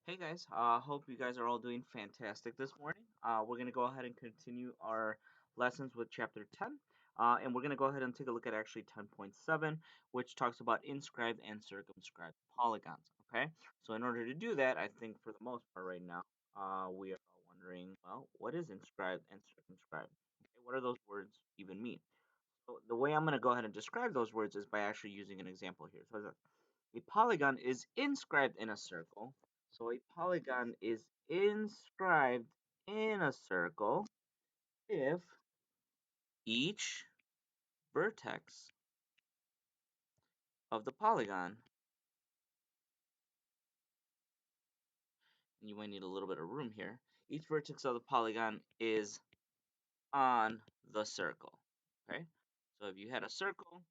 Hey guys, hope you guys are all doing fantastic this morning. We're going to go ahead and continue our lessons with chapter 10. And we're going to go ahead and take a look at actually 10.7, which talks about inscribed and circumscribed polygons. Okay, so in order to do that, I think for the most part right now, we are all wondering, well, what is inscribed and circumscribed? Okay, what do those words even mean? So the way I'm going to go ahead and describe those words is by actually using an example here. So a polygon is inscribed in a circle. So a polygon is inscribed in a circle if each vertex of the polygon, and you might need a little bit of room here, each vertex of the polygon is on the circle. Okay? So if you had a circle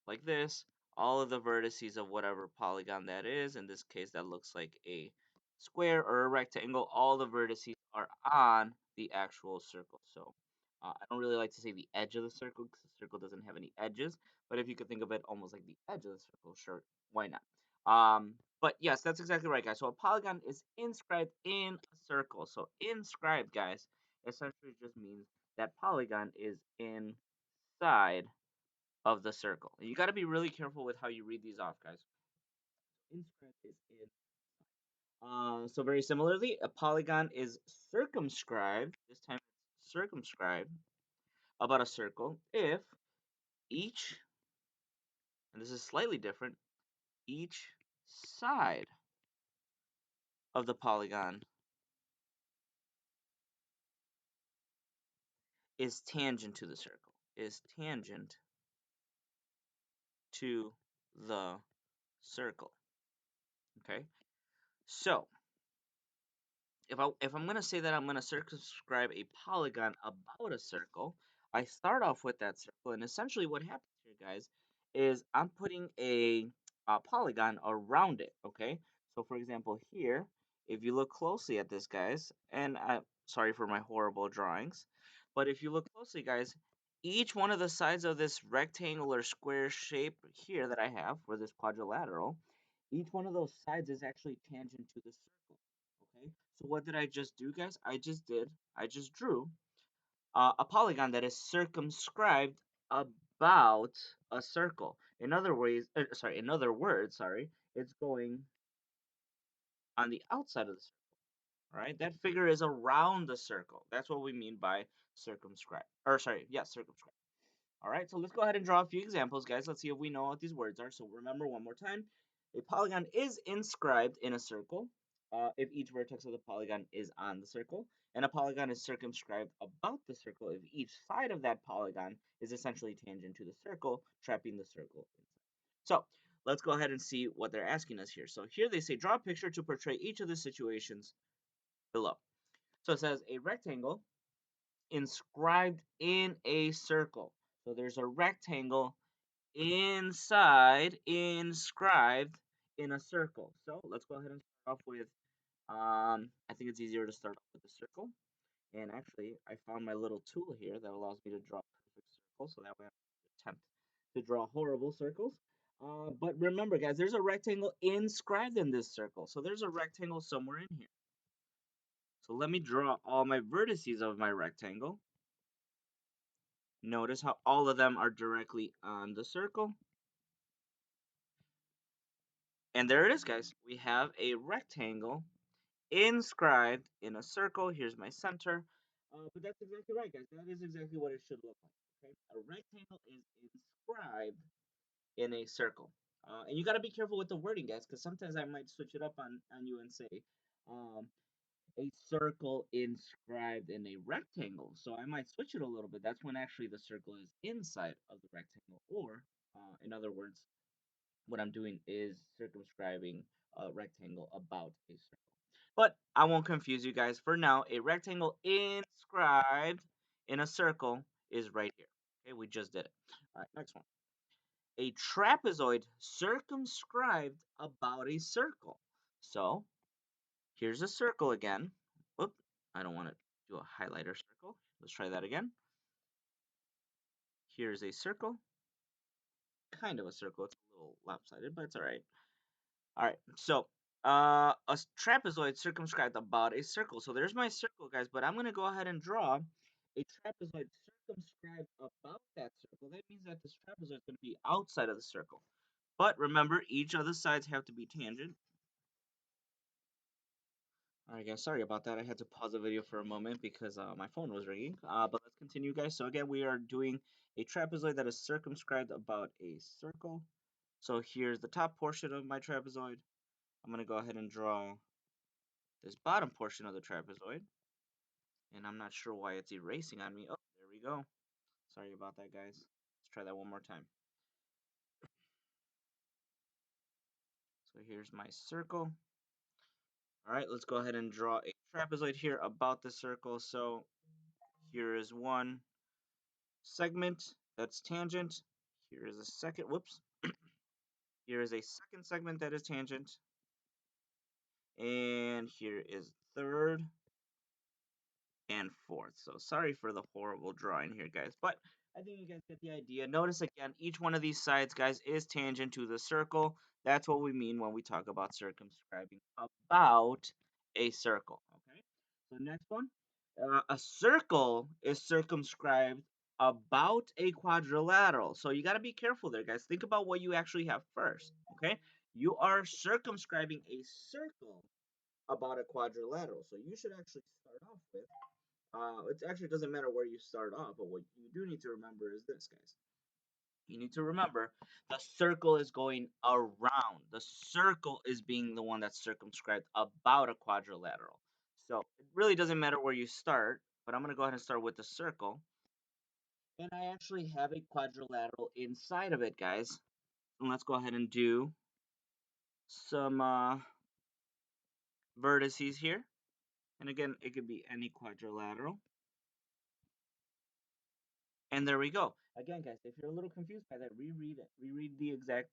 like this, all of the vertices of whatever polygon that is, in this case that looks like a square or a rectangle, all the vertices are on the actual circle. So I don't really like to say the edge of the circle because the circle doesn't have any edges, but if you could think of it almost like the edge of the circle, sure, why not? But yes, that's exactly right, guys. So a polygon is inscribed in a circle. So inscribed, guys, essentially just means that polygon is inside of the circle. You got to be really careful with how you read these off, guys. Inscribed is in. So very similarly, a polygon is circumscribed. This time it's circumscribed about a circle if each, and this is slightly different, each side of the polygon is tangent to the circle. Is tangent to the circle. Okay. So if I'm gonna say that I'm gonna circumscribe a polygon about a circle, I start off with that circle, and essentially what happens here, guys, is I'm putting a polygon around it. Okay, so for example, here, if you look closely at this, guys, and I sorry for my horrible drawings, but if you look closely, guys, each one of the sides of this rectangular square shape here that I have for this quadrilateral, each one of those sides is actually tangent to the circle. Okay, so what did I just do, guys? I just drew a polygon that is circumscribed about a circle. In other words, sorry, it's going on the outside of the circle. All right, that figure is around the circle. That's what we mean by circumscribe. Or sorry, yes, circumscribe. All right, so let's go ahead and draw a few examples, guys. Let's see if we know what these words are. So remember one more time, a polygon is inscribed in a circle if each vertex of the polygon is on the circle, and a polygon is circumscribed about the circle if each side of that polygon is essentially tangent to the circle, trapping the circle inside. So let's go ahead and see what they're asking us here. So here they say, draw a picture to portray each of the situations below. So it says a rectangle inscribed in a circle. So there's a rectangle inscribed in a circle. So let's go ahead and start off with, I think it's easier to start off with a circle. And actually, I found my little tool here that allows me to draw perfect circles. So that way I don't attempt to draw horrible circles. But remember, guys, there's a rectangle inscribed in this circle. So there's a rectangle somewhere in here. So let me draw all my vertices of my rectangle. Notice how all of them are directly on the circle. And there it is, guys. We have a rectangle inscribed in a circle. Here's my center. But that's exactly right, guys. That is exactly what it should look like. Okay, a rectangle is inscribed in a circle. And you got to be careful with the wording, guys, because sometimes I might switch it up on you and say um, a circle inscribed in a rectangle. So I might switch it a little bit. That's when actually the circle is inside of the rectangle. Or, in other words, what I'm doing is circumscribing a rectangle about a circle. But I won't confuse you guys. For now, a rectangle inscribed in a circle is right here. Okay, we just did it. All right, next one. A trapezoid circumscribed about a circle. So here's a circle again. Whoop, I don't want to do a highlighter circle. Let's try that again. Here's a circle. Kind of a circle. It's a little lopsided, but it's all right. All right, so a trapezoid circumscribed about a circle. So there's my circle, guys, but I'm going to go ahead and draw a trapezoid circumscribed about that circle. That means that this trapezoid is going to be outside of the circle. But remember, each of the sides have to be tangent. All right, guys, sorry about that. I had to pause the video for a moment because my phone was ringing. But let's continue, guys. So again, we are doing a trapezoid that is circumscribed about a circle. So here's the top portion of my trapezoid. I'm going to go ahead and draw this bottom portion of the trapezoid. And I'm not sure why it's erasing on me. Oh, there we go. Sorry about that, guys. Let's try that one more time. So here's my circle. All right, let's go ahead and draw a trapezoid here about the circle. So here is one segment that's tangent. Here is a second, whoops. Here is a second segment that is tangent. And here is third and fourth. So sorry for the horrible drawing here, guys, but I think you guys get the idea. Notice again, each one of these sides, guys, is tangent to the circle. That's what we mean when we talk about circumscribing about a circle. Okay, so next one, a circle is circumscribed about a quadrilateral. So you got to be careful there, guys. Think about what you actually have first. Okay, you are circumscribing a circle about a quadrilateral. So you should actually start off with it actually doesn't matter where you start off, but what you do need to remember is this, guys. You need to remember the circle is going around. The circle is being the one that's circumscribed about a quadrilateral. So it really doesn't matter where you start, but I'm going to go ahead and start with the circle. And I actually have a quadrilateral inside of it, guys. And let's go ahead and do some vertices here. And again, it could be any quadrilateral. And there we go. Again, guys, if you're a little confused by that, reread it. Reread the exact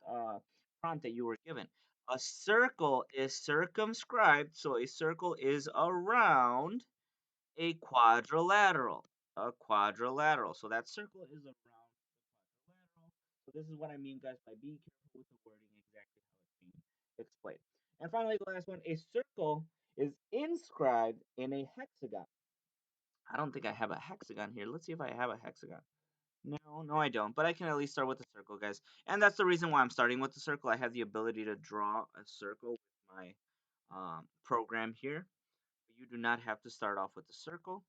prompt that you were given. A circle is circumscribed, so a circle is around a quadrilateral. A quadrilateral. So that circle is around the quadrilateral. So this is what I mean, guys, by being careful with the wording exactly how it's being explained. And finally, the last one, a circle is inscribed in a hexagon. I don't think I have a hexagon here. Let's see if I have a hexagon. No, I don't. But I can at least start with the circle, guys. And that's the reason why I'm starting with the circle. I have the ability to draw a circle with my program here. You do not have to start off with the circle.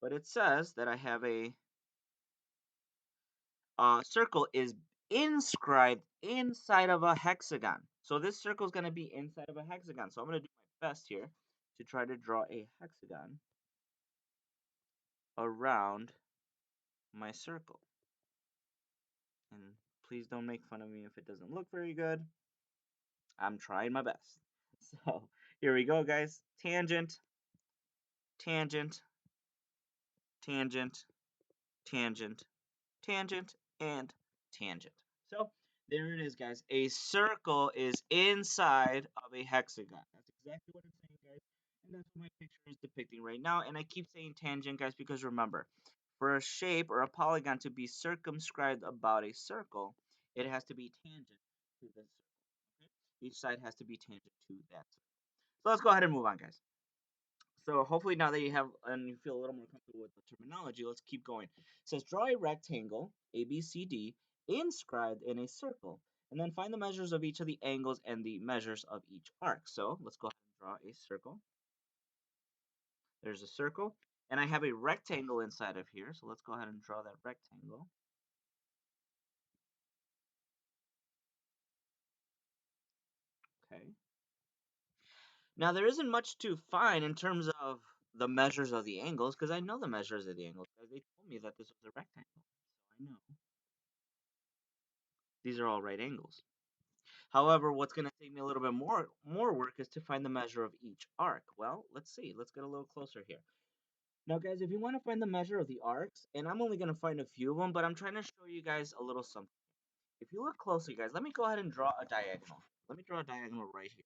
But it says that I have a circle is inscribed inside of a hexagon. So this circle is going to be inside of a hexagon. So I'm going to do my best here to try to draw a hexagon around my circle. And please don't make fun of me if it doesn't look very good. I'm trying my best. So here we go, guys. Tangent, tangent, tangent, tangent, tangent, and tangent. So there it is, guys. A circle is inside of a hexagon. That's exactly what it's saying, guys. And that's what my picture is depicting right now. And I keep saying tangent, guys, because remember, for a shape or a polygon to be circumscribed about a circle, it has to be tangent to the circle. Okay? Each side has to be tangent to that circle. So let's go ahead and move on, guys. So hopefully now that you have and you feel a little more comfortable with the terminology, let's keep going. It says draw a rectangle ABCD inscribed in a circle, and then find the measures of each of the angles and the measures of each arc. So let's go ahead and draw a circle. There's a circle, and I have a rectangle inside of here. So let's go ahead and draw that rectangle. Okay. Now there isn't much to find in terms of the measures of the angles because I know the measures of the angles because they told me that this was a rectangle. So I know these are all right angles. However, what's going to take me a little bit more work is to find the measure of each arc. Well, let's see. Let's get a little closer here. Now, guys, if you want to find the measure of the arcs, and I'm only going to find a few of them, but I'm trying to show you guys a little something. If you look closely, guys, let me go ahead and draw a diagonal. Let me draw a diagonal right here.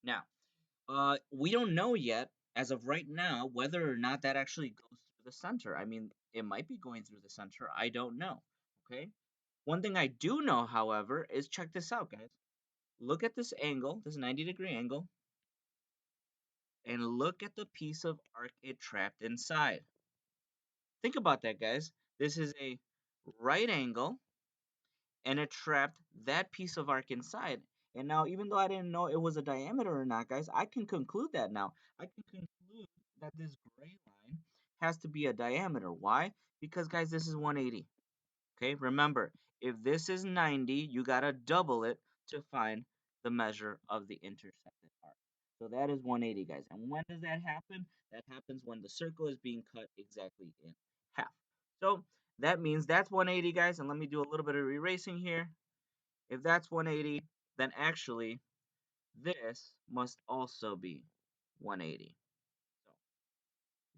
Now, we don't know yet, as of right now, whether or not that actually goes through the center. I mean, it might be going through the center. I don't know. Okay. One thing I do know, however, is check this out, guys. Look at this angle, this 90-degree angle, and look at the piece of arc it trapped inside. Think about that, guys. This is a right angle, and it trapped that piece of arc inside. And now, even though I didn't know it was a diameter or not, guys, I can conclude that now. I can conclude that this gray line has to be a diameter. Why? Because, guys, this is 180. Okay, remember, if this is 90, you gotta double it to find the measure of the intersected arc. So that is 180, guys. And when does that happen? That happens when the circle is being cut exactly in half. So that means that's 180, guys. And let me do a little bit of erasing here. If that's 180, then actually this must also be 180. So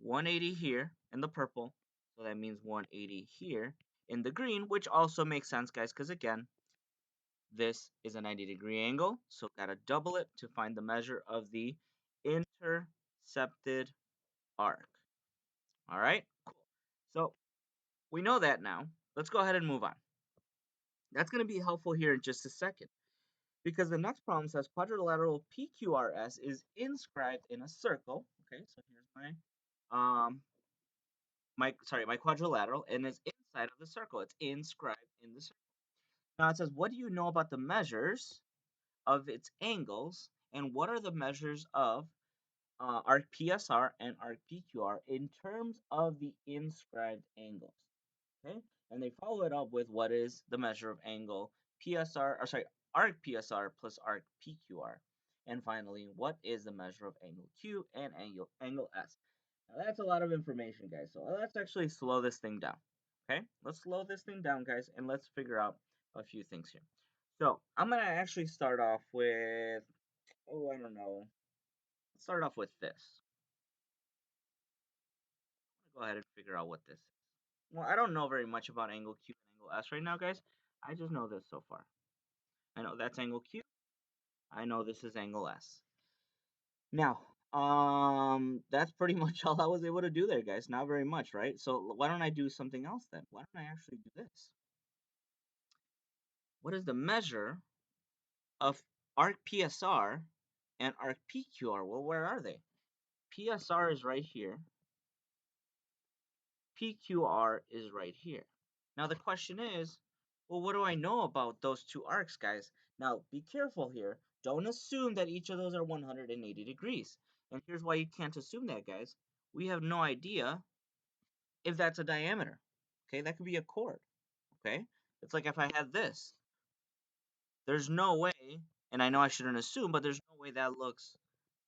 180 here in the purple. So that means 180 here in the green, which also makes sense, guys, because again, this is a 90-degree angle, so gotta double it to find the measure of the intercepted arc. All right, cool. So we know that now. Let's go ahead and move on. That's going to be helpful here in just a second because the next problem says quadrilateral PQRS is inscribed in a circle. Okay, so here's my quadrilateral, and it's inside of the circle. It's inscribed in the circle. Now it says, what do you know about the measures of its angles, and what are the measures of arc PSR and arc PQR in terms of the inscribed angles? Okay, and they follow it up with what is the measure of angle PSR, or sorry, arc PSR plus arc PQR, and finally, what is the measure of angle Q and angle S? Now that's a lot of information, guys. So let's actually slow this thing down. Okay, let's slow this thing down, guys, and let's figure out a few things here. So I'm gonna actually start off with, oh, I don't know. Let's start off with this. I'm gonna go ahead and figure out what this is. Well, I don't know very much about angle Q and angle S right now, guys. I just know this so far. I know that's angle Q. I know this is angle S. Now, that's pretty much all I was able to do there, guys. Not very much, right? So why don't I do something else then? Why don't I actually do this? What is the measure of arc PSR and arc PQR? Well, where are they? PSR is right here. PQR is right here. Now the question is, well, what do I know about those two arcs, guys? Now, be careful here. Don't assume that each of those are 180 degrees. And here's why you can't assume that, guys. We have no idea if that's a diameter. Okay, that could be a chord. Okay, it's like if I had this. There's no way, and I know I shouldn't assume, but there's no way that looks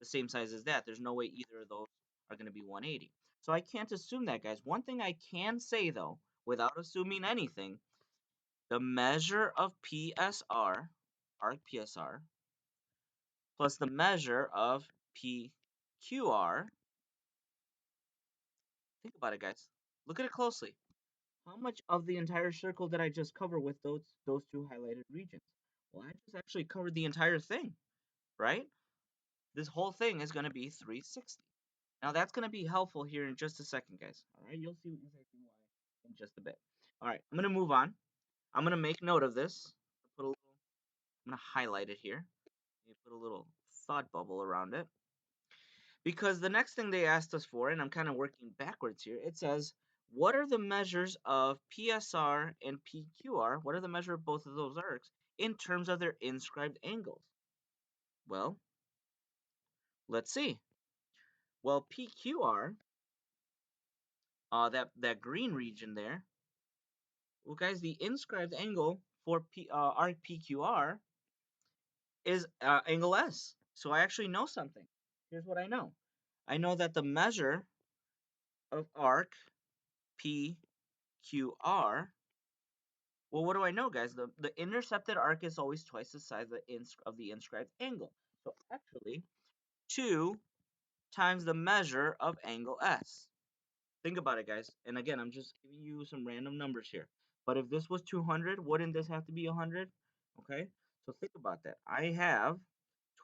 the same size as that. There's no way either of those are going to be 180. So I can't assume that, guys. One thing I can say, though, without assuming anything, the measure of PSR, arc PSR, plus the measure of PQR, think about it, guys. Look at it closely. How much of the entire circle did I just cover with those two highlighted regions? Well, I just actually covered the entire thing, right? This whole thing is going to be 360. Now that's going to be helpful here in just a second, guys. All right, you'll see exactly why in just a bit. All right, I'm going to move on. I'm going to make note of this. I'm going to highlight it here. Put a little thought bubble around it. Because the next thing they asked us for, and I'm kind of working backwards here, it says, what are the measures of PSR and PQR? What are the measure of both of those arcs in terms of their inscribed angles? Well, let's see. Well, PQR, that green region there, well, guys, the inscribed angle for arc PQR is angle S. So I actually know something. Here's what I know. I know that the measure of arc PQR, well, what do I know, guys? The intercepted arc is always twice the size of the inscribed angle. So actually, 2 times the measure of angle S. Think about it, guys. And again, I'm just giving you some random numbers here. But if this was 200, wouldn't this have to be 100? Okay, so think about that. I have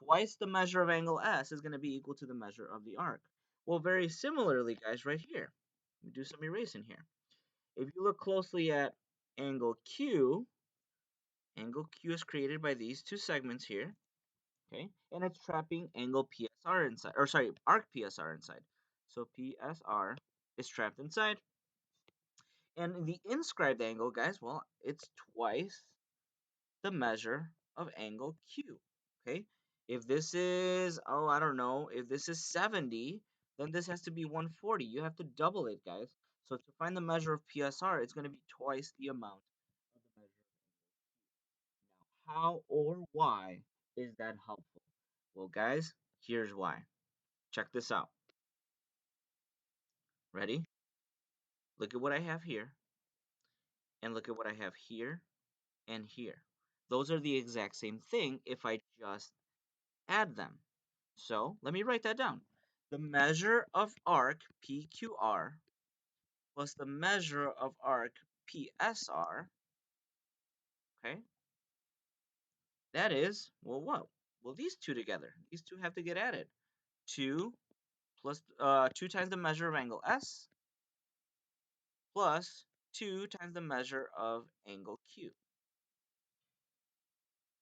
twice the measure of angle S is going to be equal to the measure of the arc. Well, very similarly, guys, right here. Let me do some erasing here. If you look closely at angle Q Angle Q is created by these two segments here, okay? And it's trapping angle PSR inside, or sorry, arc PSR inside. So PSR is trapped inside. And the inscribed angle, guys, well, it's twice the measure of angle Q, okay? If this is, oh, I don't know, if this is 70, then this has to be 140. You have to double it, guys. So to find the measure of PSR, it's going to be twice the amount of the measure. Now, how or why is that helpful? Well, guys, here's why. Check this out. Ready? Look at what I have here, and look at what I have here and here. Those are the exact same thing if I just add them. So let me write that down. The measure of arc PQR plus the measure of arc PSR, okay? That is, well, what? Well, these two together. These two have to get added. 2 plus 2 times the measure of angle S plus 2 times the measure of angle Q.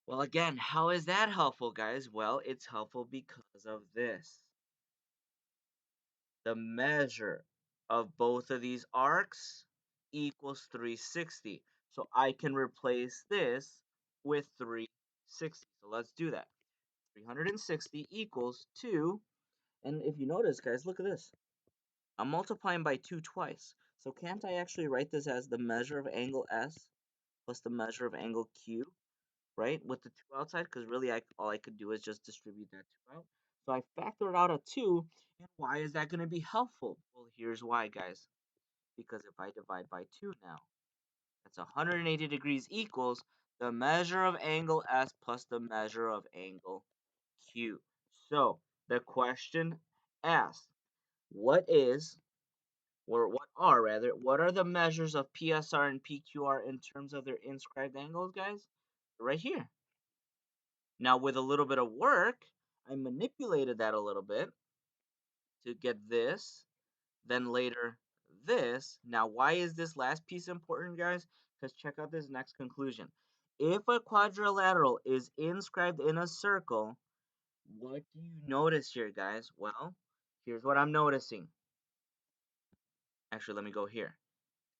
Well, again, how is that helpful, guys? Well, it's helpful because of this. The measure of both of these arcs equals 360. So I can replace this with 360. So let's do that. 360 equals 2. And if you notice, guys, look at this. I'm multiplying by 2 twice. So can't I actually write this as the measure of angle S plus the measure of angle Q, right? With the 2 outside, because really all I could do is just distribute that 2 out. So I factored out a 2, and why is that going to be helpful? Well, here's why, guys. Because if I divide by 2 now, that's 180 degrees equals the measure of angle S plus the measure of angle Q. So the question asks, what is, or what are rather, what are the measures of PSR and PQR in terms of their inscribed angles, guys? Right here. Now, with a little bit of work, I manipulated that a little bit to get this, then later this. Now, why is this last piece important, guys? Because check out this next conclusion. If a quadrilateral is inscribed in a circle, what do you notice here, guys? Well, here's what I'm noticing. Actually, let me go here.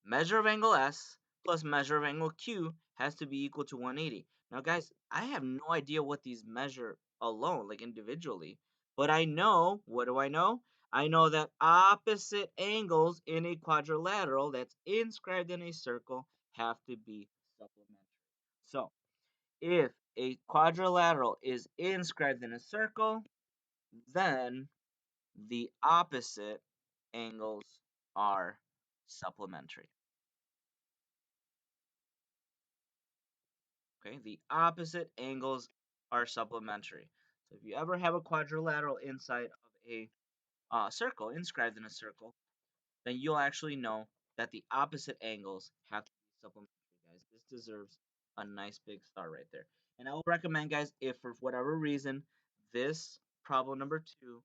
Measure of angle S plus measure of angle Q has to be equal to 180. Now, guys, I have no idea what these measure alone, like individually, but I know, what do I know? I know that opposite angles in a quadrilateral that's inscribed in a circle have to be supplementary. So, if a quadrilateral is inscribed in a circle, then the opposite angles are supplementary. Okay, the opposite angles are supplementary. So if you ever have a quadrilateral inside of a circle, inscribed in a circle, then you'll actually know that the opposite angles have to be supplementary, guys. This deserves a nice big star right there. And I will recommend, guys, if for whatever reason this problem number 2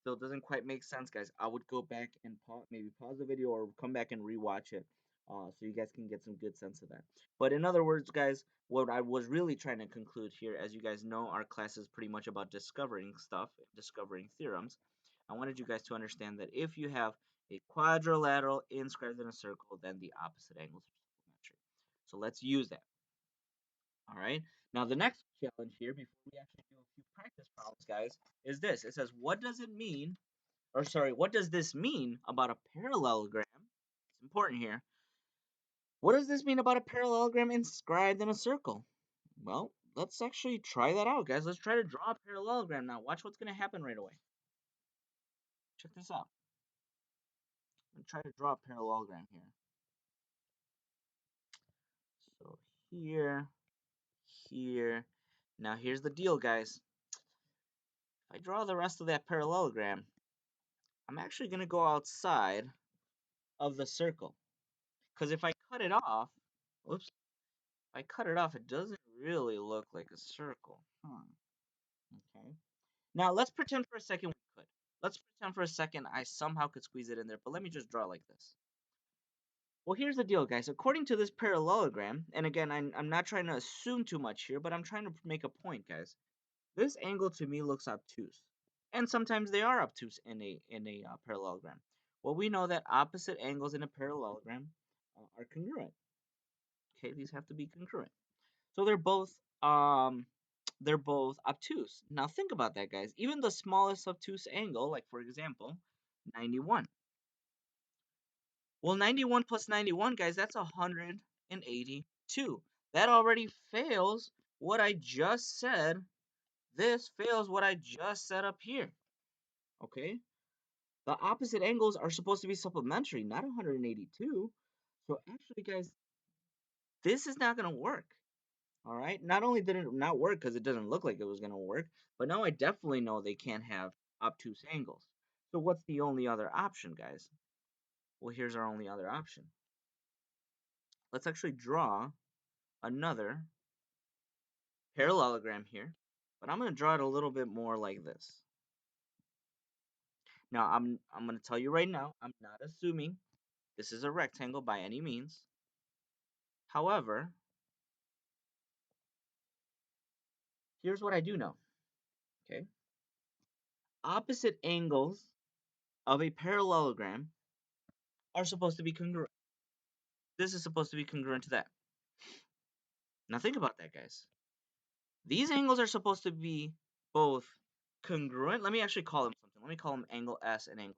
still doesn't quite make sense, guys, I would go back and maybe pause the video or come back and rewatch it so you guys can get some good sense of that. But in other words, guys, what I was really trying to conclude here, as you guys know, our class is pretty much about discovering stuff, discovering theorems. I wanted you guys to understand that if you have a quadrilateral inscribed in a circle, then the opposite angles are supplementary. So let's use that. All right. Now the next challenge here, before we actually do a few practice problems, guys, is this. It says, what does it mean, or sorry, what does this mean about a parallelogram? It's important here. What does this mean about a parallelogram inscribed in a circle? Well, let's actually try that out, guys. Let's try to draw a parallelogram now. Watch what's going to happen right away. Check this out. I'm going to try to draw a parallelogram here. So here, here. Now here's the deal, guys. If I draw the rest of that parallelogram, I'm actually going to go outside of the circle. Because if I cut it off, whoops, if I cut it off, it doesn't really look like a circle. Okay. Now let's pretend for a second we could. Let's pretend for a second I somehow could squeeze it in there, but let me just draw like this. Well, here's the deal, guys. According to this parallelogram, and again, I'm not trying to assume too much here, but I'm trying to make a point, guys. This angle to me looks obtuse, and sometimes they are obtuse in a parallelogram. Well, we know that opposite angles in a parallelogram are congruent. Okay, these have to be congruent. So they're both obtuse. Now think about that, guys. Even the smallest obtuse angle, like for example, 91. Well, 91 plus 91, guys, that's 182. That already fails what I just said. This fails what I just said up here. Okay? The opposite angles are supposed to be supplementary, not 182. So actually, guys, this is not going to work. All right? Not only did it not work because it doesn't look like it was going to work, but now I definitely know they can't have obtuse angles. So what's the only other option, guys? Well, here's our only other option. Let's actually draw another parallelogram here, but I'm going to draw it a little bit more like this. Now, I'm going to tell you right now, I'm not assuming this is a rectangle by any means. However, here's what I do know, okay? Opposite angles of a parallelogram are supposed to be congruent. This is supposed to be congruent to that. Now think about that, guys. These angles are supposed to be both congruent. Let me actually call them something. Let me call them angle S and angle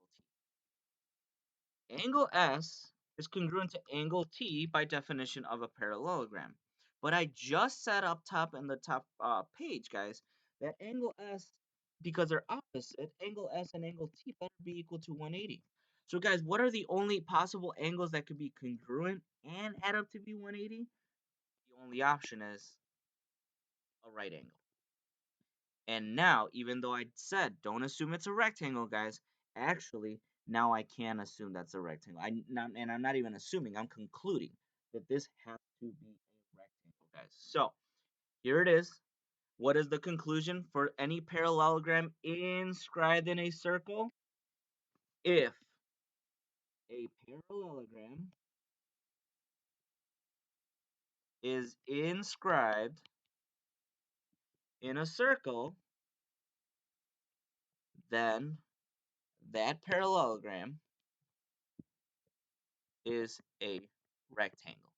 T. Angle S is congruent to angle T by definition of a parallelogram. But I just said up top in the top page, guys, that angle S, because they're opposite, angle S and angle T better be equal to 180. So guys, what are the only possible angles that could be congruent and add up to be 180? The only option is a right angle. And now, even though I said don't assume it's a rectangle, guys, actually, now I can assume that's a rectangle. And I'm not even assuming, I'm concluding that this has to be a rectangle, guys. So, here it is. What is the conclusion for any parallelogram inscribed in a circle? If a parallelogram is inscribed in a circle, then that parallelogram is a rectangle.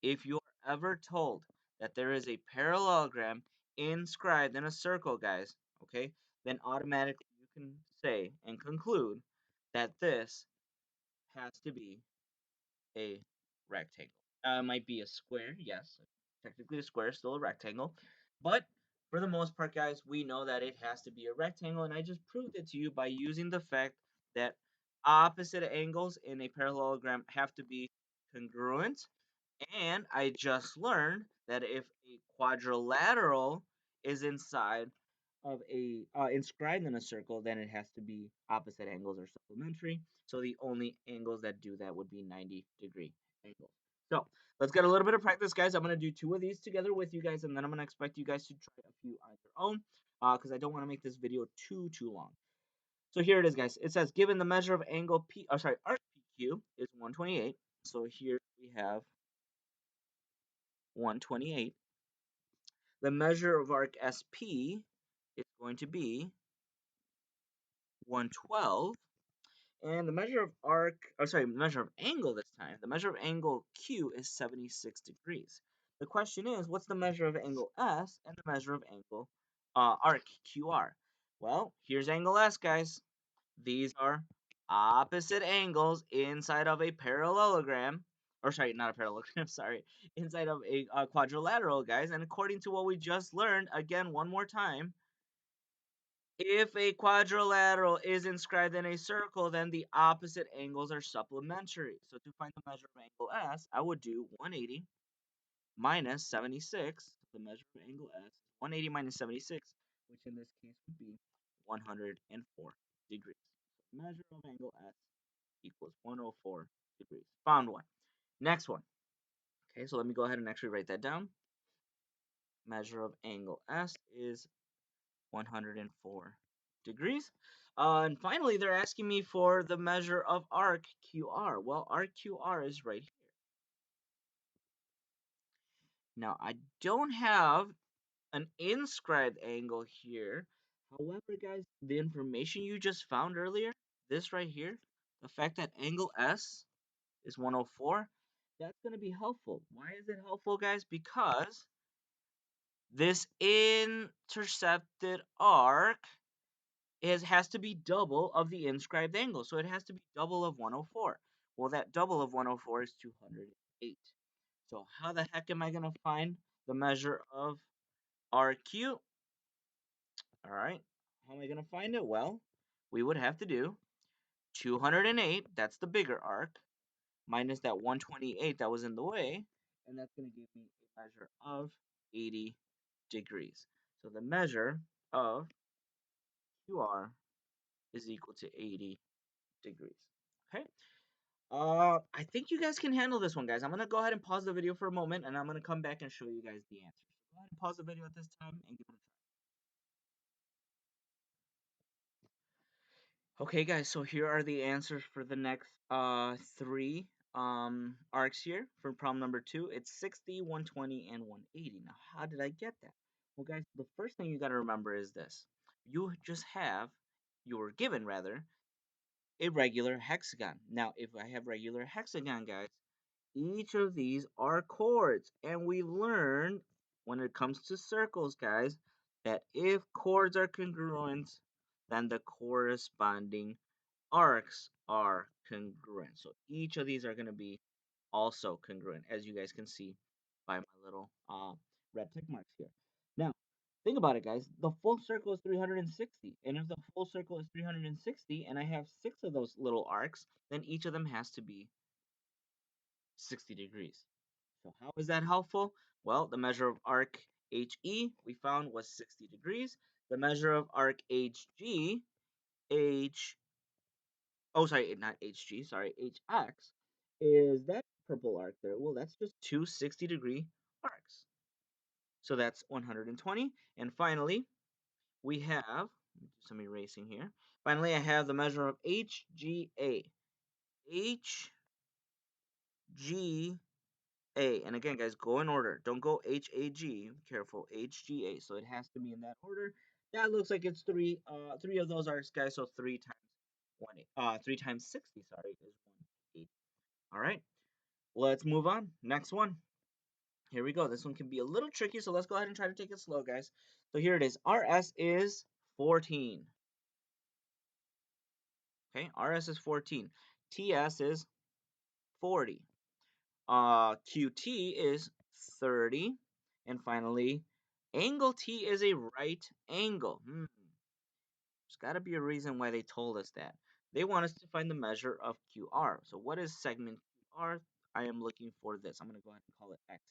If you are ever told that there is a parallelogram inscribed in a circle, guys, okay, then automatically you can say and conclude that this has to be a rectangle. It might be a square, yes. Technically, a square is still a rectangle. But for the most part, guys, we know that it has to be a rectangle. And I just proved it to you by using the fact that opposite angles in a parallelogram have to be congruent. And I just learned that if a quadrilateral is inside of a inscribed in a circle, then it has to be opposite angles or supplementary. So the only angles that do that would be 90-degree angles. So let's get a little bit of practice, guys. I'm going to do 2 of these together with you guys, and then I'm going to expect you guys to try a few on your own because I don't want to make this video too long. So here it is, guys. It says given the measure of angle P, arc PQ is 128. So here we have 128. The measure of arc SP is going to be 112. And the measure of measure of angle this time, the measure of angle Q is 76 degrees. The question is, what's the measure of angle S and the measure of angle arc QR? Well, here's angle S, guys. These are opposite angles inside of a parallelogram. Or sorry, not a parallelogram, sorry. Inside of a quadrilateral, guys. And according to what we just learned, again, one more time, if a quadrilateral is inscribed in a circle, then the opposite angles are supplementary. So to find the measure of angle S, I would do 180 minus 76. The measure of angle S, 180 minus 76, which in this case would be 104 degrees. So measure of angle S equals 104 degrees. Found one. Next one. Okay, so let me go ahead and actually write that down. Measure of angle S is 104 degrees. And finally, they're asking me for the measure of arc QR. Well, arc QR is right here. Now, I don't have an inscribed angle here. However, guys, the information you just found earlier, this right here, the fact that angle S is 104, that's going to be helpful. Why is it helpful, guys? Because this intercepted arc has to be double of the inscribed angle. So it has to be double of 104. Well, that double of 104 is 208. So how the heck am I going to find the measure of RQ? All right. How am I going to find it? Well, we would have to do 208, that's the bigger arc, minus that 128 that was in the way, and that's going to give me a measure of 80 degrees. So the measure of QR is equal to 80 degrees. Okay. I think you guys can handle this one, guys. I'm gonna go ahead and pause the video for a moment, and I'm gonna come back and show you guys the answers. Go ahead and pause the video at this time and give it a try. Okay, guys. So here are the answers for the next three arcs here for problem number 2. It's 60, 120, and 180. Now, how did I get that? Well, guys, the first thing you got to remember is this: you were given rather a regular hexagon. Now, if I have regular hexagon, guys, each of these are chords. And we learned when it comes to circles, guys, that if chords are congruent, then the corresponding arcs are congruent. So each of these are going to be also congruent, as you guys can see by my little red tick marks here. Now, think about it, guys. The full circle is 360. And if the full circle is 360 and I have 6 of those little arcs, then each of them has to be 60 degrees. So how is that helpful? Well, the measure of arc HE we found was 60 degrees. The measure of arc HG, not HG, sorry, HX, is that purple arc there. Well, that's just two 60-degree arcs. So that's 120. And finally, we have, do some erasing here. Finally, I have the measure of HGA. HGA. And again, guys, go in order. Don't go HAG. Careful, HGA. So it has to be in that order. That looks like it's three. Three of those arcs, guys. So 3 times 60. Sorry, is 180. All right. Let's move on. Next one. Here we go. This one can be a little tricky, so let's go ahead and try to take it slow, guys. So here it is. RS is 14. Okay, RS is 14. TS is 40. QT is 30. And finally, angle T is a right angle. There's got to be a reason why they told us that. They want us to find the measure of QR. So what is segment QR? I am looking for this. I'm going to go ahead and call it X.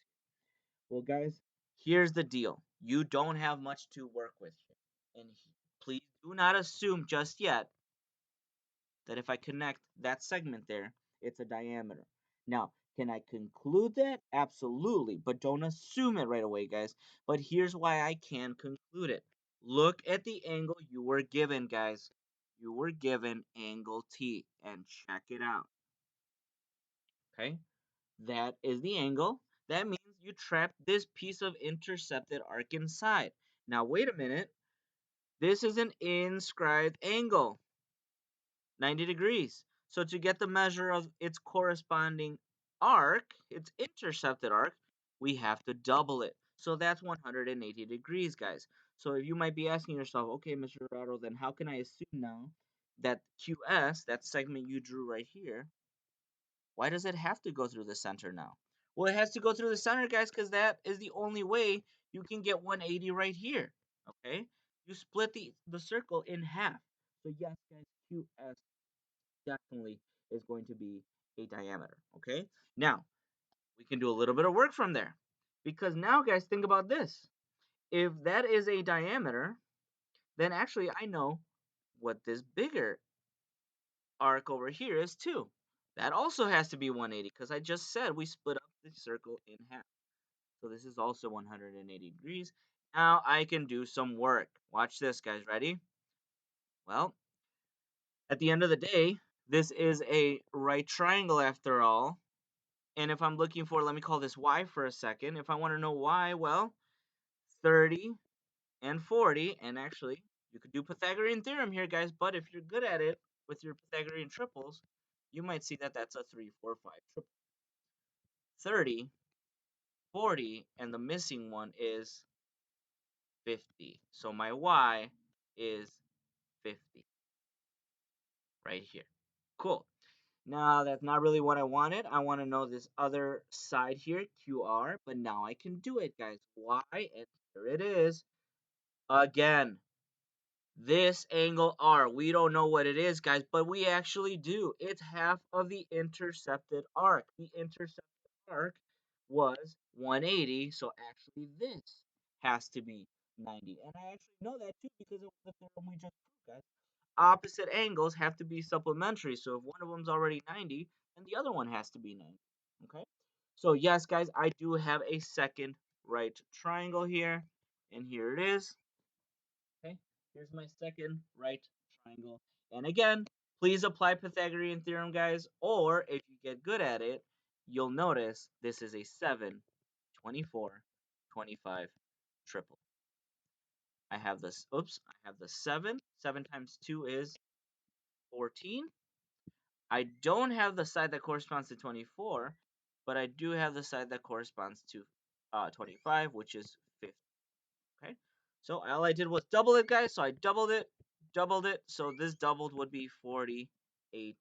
Well, guys, here's the deal. You don't have much to work with here. And please do not assume just yet that if I connect that segment there, it's a diameter. Now, can I conclude that? Absolutely, but don't assume it right away, guys. But here's why I can conclude it. Look at the angle you were given, guys. You were given angle T, and check it out. Okay? That is the angle. That means you trapped this piece of intercepted arc inside. Now, wait a minute. This is an inscribed angle, 90 degrees. So to get the measure of its corresponding arc, its intercepted arc, we have to double it. So that's 180 degrees, guys. So you might be asking yourself, okay, Mr. Rado, then how can I assume now that QS, that segment you drew right here, why does it have to go through the center now? Well, it has to go through the center, guys, because that is the only way you can get 180 right here. Okay? You split the circle in half. So yes, guys, QS definitely is going to be a diameter. Okay? Now, we can do a little bit of work from there. Because now, guys, think about this. If that is a diameter, then actually I know what this bigger arc over here is too. That also has to be 180 because I just said we split up the circle in half. So this is also 180 degrees. Now I can do some work. Watch this, guys. Ready? Well, at the end of the day, this is a right triangle after all. And if I'm looking for, let me call this y for a second. If I want to know y, well, 30 and 40, and actually, you could do Pythagorean theorem here, guys, but if you're good at it with your Pythagorean triples, you might see that that's a 3, 4, 5 triple. 30, 40, and the missing one is 50. So my y is 50 right here. Cool. Now, that's not really what I wanted. I want to know this other side here, QR, but now I can do it, guys. Y, and here it is. Again, this angle R, we don't know what it is, guys, but we actually do. It's half of the intercepted arc. The intercepted arc was 180, so actually this has to be 90. And I actually know that too because of the theorem we just proved, guys. Opposite angles have to be supplementary, so if one of them's already 90, then the other one has to be 90. Okay? So yes, guys, I do have a second right triangle here, and here it is. Okay, here's my second right triangle. And again, please apply Pythagorean theorem, guys, or if you get good at it, you'll notice this is a 7, 24, 25 triple. I have this, oops, I have the 7. 7 times 2 is 14. I don't have the side that corresponds to 24, but I do have the side that corresponds to 25, which is 50. Okay, so all I did was double it, guys. So I doubled it. So this doubled would be 48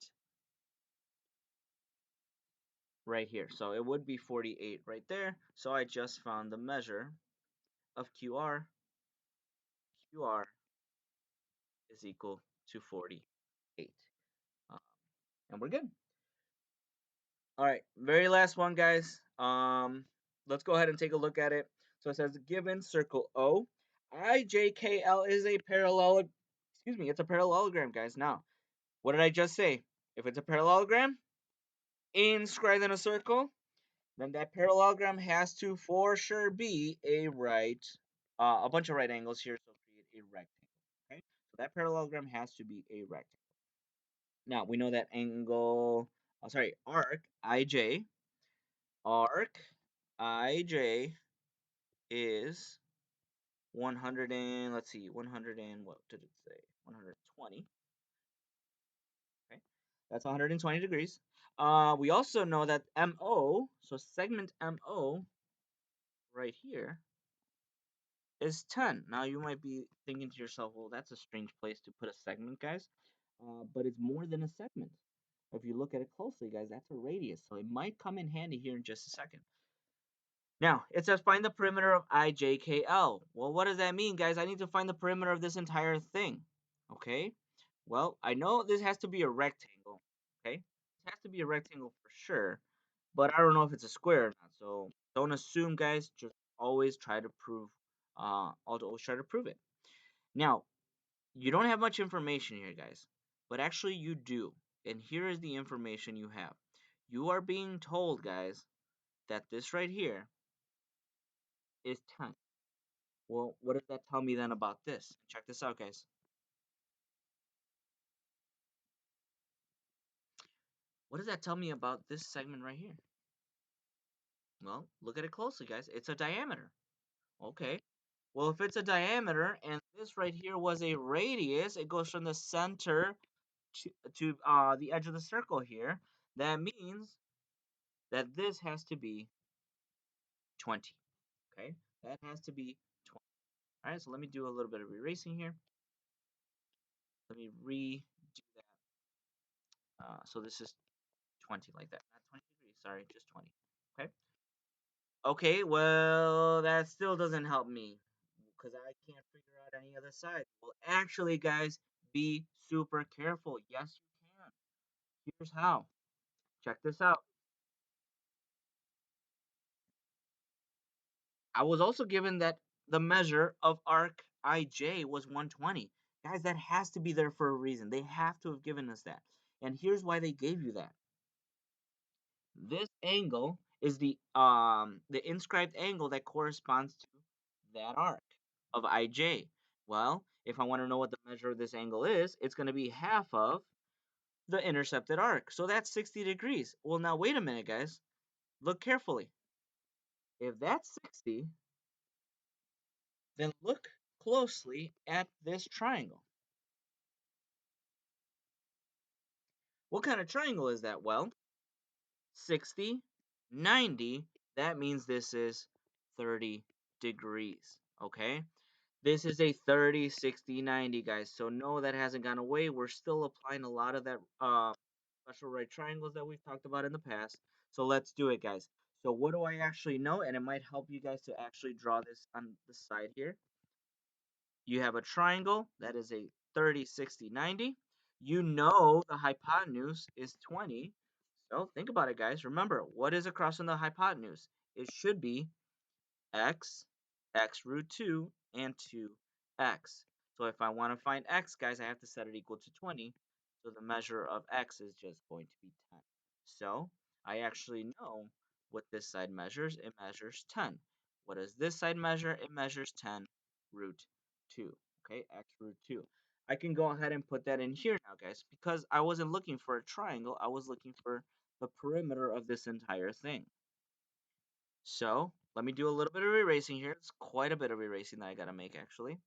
right here. So it would be 48 right there. So I just found the measure of QR. QR is equal to 48. Um, and we're good. All right, very last one, guys. Let's go ahead and take a look at it. So it says given circle O, IJKL is a parallel. Excuse me, it's a parallelogram, guys. Now, what did I just say? If it's a parallelogram inscribed in a circle, then that parallelogram has to for sure be a bunch of right angles here, so create a rectangle. Okay, so that parallelogram has to be a rectangle. Now we know that arc IJ is 100 and let's see, 100 and what did it say? 120. Okay, that's 120 degrees. We also know that MO, so segment MO right here is 10. Now you might be thinking to yourself, well, that's a strange place to put a segment, guys. But it's more than a segment. If you look at it closely, guys, that's a radius. So it might come in handy here in just a second. Now, it says find the perimeter of IJKL. Well, what does that mean, guys? I need to find the perimeter of this entire thing. Okay? Well, I know this has to be a rectangle. Okay? It has to be a rectangle for sure. But I don't know if it's a square or not. So don't assume, guys. Just always try to prove. Always try to prove it. Now, you don't have much information here, guys. But actually, you do. And here is the information you have. You are being told, guys, that this right here is 10. Well, what does that tell me then about this? Check this out, guys. What does that tell me about this segment right here? Well, look at it closely, guys. It's a diameter. Okay. Well, if it's a diameter and this right here was a radius, it goes from the center to the edge of the circle here. That means that this has to be 20. Okay. That has to be 20. All right. So let me do a little bit of erasing here. Let me redo that. So this is 20 like that. Not 20 degrees. Sorry, just 20. Okay. Okay, well, that still doesn't help me because I can't figure out any other side. Well, actually, guys, be super careful. Yes, you can. Here's how. Check this out. I was also given that the measure of arc IJ was 120. Guys, that has to be there for a reason. They have to have given us that. And here's why they gave you that. This angle is the inscribed angle that corresponds to that arc of IJ. Well, If I want to know what the measure of this angle is, it's going to be half of the intercepted arc. So that's 60 degrees. Well, now wait a minute, guys. Look carefully. If that's 60, then look closely at this triangle. What kind of triangle is that? Well, 60, 90, that means this is 30 degrees, okay? This is a 30, 60, 90, guys. So no, that hasn't gone away. We're still applying a lot of that special right triangles that we've talked about in the past. So let's do it, guys. So what do I actually know? And it might help you guys to actually draw this on the side here. You have a triangle that is a 30, 60, 90. You know the hypotenuse is 20. So think about it, guys. Remember, what is across from the hypotenuse? It should be x, x root 2, and 2x. So if I want to find x, guys, I have to set it equal to 20. So the measure of x is just going to be 10. So I actually know what this side measures. It measures 10. What does this side measure? It measures 10 root 2. Okay, x root 2. I can go ahead and put that in here now, guys, because I wasn't looking for a triangle. I was looking for the perimeter of this entire thing. So let me do a little bit of erasing here. It's quite a bit of erasing that I gotta make actually.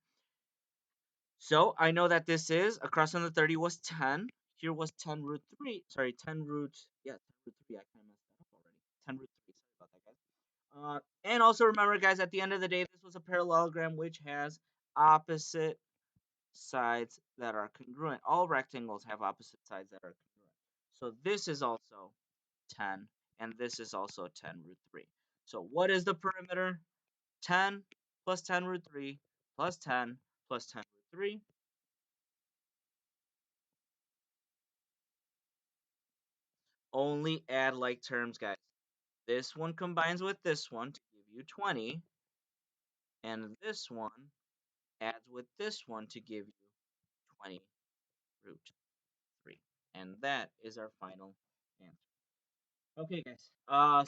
So I know that this is across from the 30 was 10. Here was 10 root 3. Sorry, 10 root, yeah, 10 root 3. I kind of messed that up already. 10 root 3. Sorry about that, guys. And also remember, guys, at the end of the day, this was a parallelogram which has opposite sides that are congruent. All rectangles have opposite sides that are congruent. So this is also 10, and this is also 10 root 3. So what is the perimeter? 10 plus 10 root 3 plus 10 plus 10 root 3. Only add like terms, guys. This one combines with this one to give you 20, and this one adds with this one to give you 20 root 3. And that is our final answer. Okay, guys.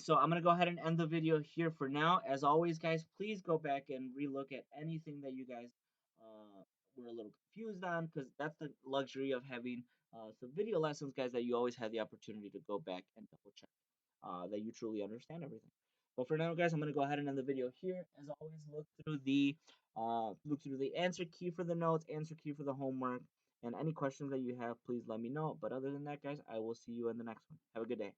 So I'm gonna go ahead and end the video here for now. As always, guys, please go back and relook at anything that you guys were a little confused on, because that's the luxury of having some video lessons, guys, that you always have the opportunity to go back and double check that you truly understand everything. But for now, guys, I'm gonna go ahead and end the video here. As always, look through the answer key for the notes, answer key for the homework, and any questions that you have, please let me know. But other than that, guys, I will see you in the next one. Have a good day.